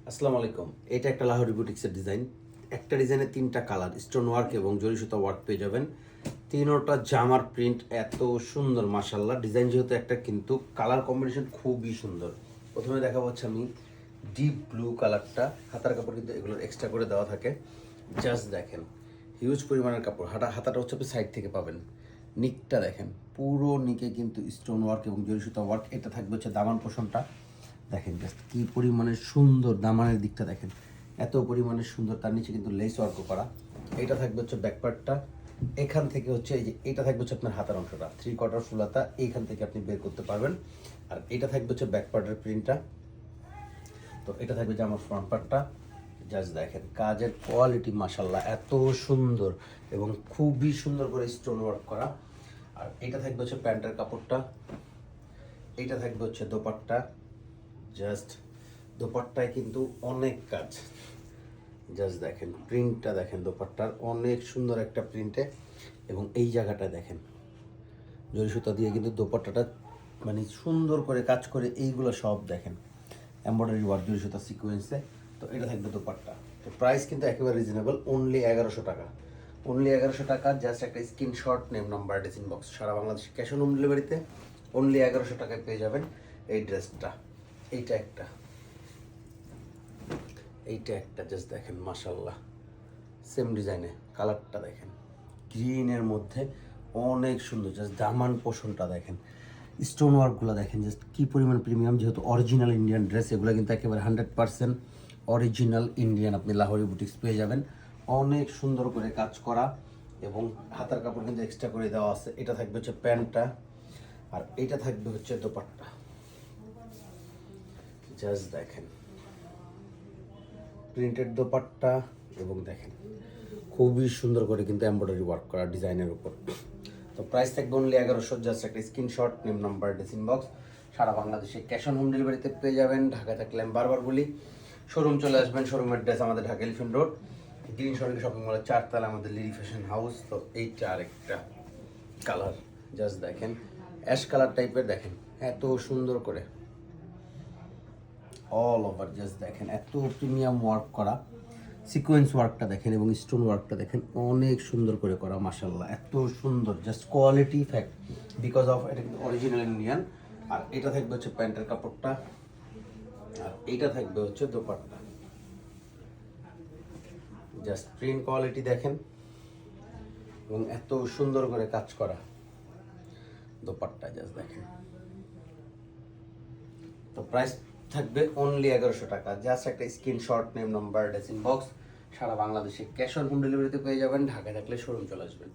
আসসালামু আলাইকুম। এটা একটা লাহোরি বুটিক্সের ডিজাইন। একটা ডিজাইনে তিনটা কালার, স্টোন ওয়ার্ক এবং জরি সুতা ওয়ার্ক পেয়ে যাবেন। তিনোটা জামার প্রিন্ট এত সুন্দর মাশাল্লাহ। ডিজাইন যেহেতু একটা, কিন্তু কালার কম্বিনেশন খুবই সুন্দর। প্রথমে দেখাবো হচ্ছে আমি ডিপ ব্লু কালারটা। হাতার কাপড় কিন্তু এগুলোর এক্সট্রা করে দেওয়া থাকে। জাস্ট দেখেন, হিউজ পরিমাণের কাপড়। হাতাটা হচ্ছে আপনি সাইড থেকে পাবেন। নিকটা দেখেন, পুরো নিকে কিন্তু স্টোন ওয়ার্ক এবং জরি সুতা ওয়ার্ক। এটা থাকবে হচ্ছে দামান পোষণটা। দেখেন জাস্ট কি পরিমাণে সুন্দর, দামানের দিকটা দেখেন এত পরিমাণে সুন্দর। তার নিচে কিন্তু লেস ওয়ার্কও করা। এটা থাকবে হচ্ছে ব্যাকপার্টটা। এখান থেকে হচ্ছে এই যে এটা থাকবে হচ্ছে আপনার হাতার অংশটা, 3/4 ফুল হাতা, এইখান থেকে আপনি বের করতে পারবেন। আর এটা থাকবে হচ্ছে ব্যাকপার্টের প্রিন্টটা। তো এটা থাকবে যে আমার ফ্রন্ট পার্টটা। জাস্ট দেখেন কাজের কোয়ালিটি মাশাল্লাহ এত সুন্দর এবং খুবই সুন্দর করে স্টোন ওয়ার্ক করা। আর এটা থাকবে হচ্ছে প্যান্টের কাপড়টা। এইটা থাকবে হচ্ছে দোপাট্টা। জাস্ট দোপাট্টায় কিন্তু অনেক কাজ। জাস্ট দেখেন প্রিন্টটা, দেখেন দোপাট্টার অনেক সুন্দর একটা প্রিন্টে। এবং এই জায়গাটা দেখেন জরি সুতা দিয়ে কিন্তু দোপাট্টাটা মানে সুন্দর করে কাজ করে। এইগুলো সব দেখেন এমব্রয়ডারি ওয়ার্ক, জরি সুতা সিকোয়েন্সে। তো এটা থাকবে দোপাট্টা। তো প্রাইস কিন্তু একেবারে রিজনেবল, অনলি 1100 টাকা। অনলি 1100 টাকা। জাস্ট একটা screenshot, name number, dressing box, সারা বাংলাদেশ ক্যাশ অন হোম ডেলিভারিতে অনলি 1100 টাকায় পেয়ে যাবেন এই ড্রেসটা। এইটা একটা, এইটা একটা। জাস্ট দেখেন মাশাল্লাহ, সেম ডিজাইনে কালারটা দেখেন গ্রিনের মধ্যে অনেক সুন্দর। জাস্ট দামান পোষণটা দেখেন, স্টোন ওয়ার্কগুলো দেখেন জাস্ট কি পরিমাণ প্রিমিয়াম। যেহেতু অরিজিনাল ইন্ডিয়ান ড্রেস, এগুলো কিন্তু একেবারে 100% অরিজিনাল ইন্ডিয়ান আপনি লাহোরি বুটিক্স পেয়ে যাবেন। অনেক সুন্দর করে কাজ করা এবং হাতার কাপড় কিন্তু এক্সট্রা করে দেওয়া আছে। এটা থাকবে হচ্ছে প্যান্টটা, আর এটা থাকবে হচ্ছে দোপাট্টা। জাস্ট দেখেন প্রিন্টেড দোপাট্টা এবং দেখেন খুবই সুন্দর করে কিন্তু এমব্রয়ডারি ওয়ার্ক করা ডিজাইনের উপর। তো প্রাইস থাকবে অনলি 1100। জাস্ট একটা screenshot, name number, dressing box, সারা বাংলাদেশে ক্যাশ অন হোম ডেলিভারিতে পেয়ে যাবেন। ঢাকা থাকলে আমি বারবার বলি শোরুম চলে আসবেন। শোরুমের অ্যাড্রেস আমাদের ঢাকা এলিফ্যান্ট রোড, গ্রিন সরকারি শপিং মলের 4 তলা, আমাদের লিলি ফ্যাশন হাউস। তো এইটা আরেকটা কালার। জাস্ট দেখেন অ্যাশ কালার টাইপের, দেখেন এত সুন্দর করে অল ওভার। জাস্ট দেখেন এত প্রিমিয়াম ওয়ার্ক করা। সিকোয়েন্স ওয়ার্কটা দেখেন এবং স্টোন ওয়ার্কটা দেখেন অনেক সুন্দর করে করা মাশাল্লাহ এত সুন্দর। Just quality fact, because of এটা কিন্তু অরিজিনাল ইন্ডিয়ান। আর এটা থাকবে হচ্ছে প্যান্টের কাপড়টা, আর এটা থাকবে হচ্ছে দোপাট্টা। জাস্ট প্রিন্ট কোয়ালিটি দেখেন এবং এত সুন্দর করে কাজ করা দোপাট্টা। জাস্ট দেখেন। তো প্রাইস থাকবে অনলি 1100 টাকা। জাস্ট একটা screenshot, name number, dressing box, সারা বাংলাদেশে ক্যাশ অন হোম ডেলিভারিতে পেয়ে যাবেন। ঢাকায় থাকলে শোরুম চলে আসবেন।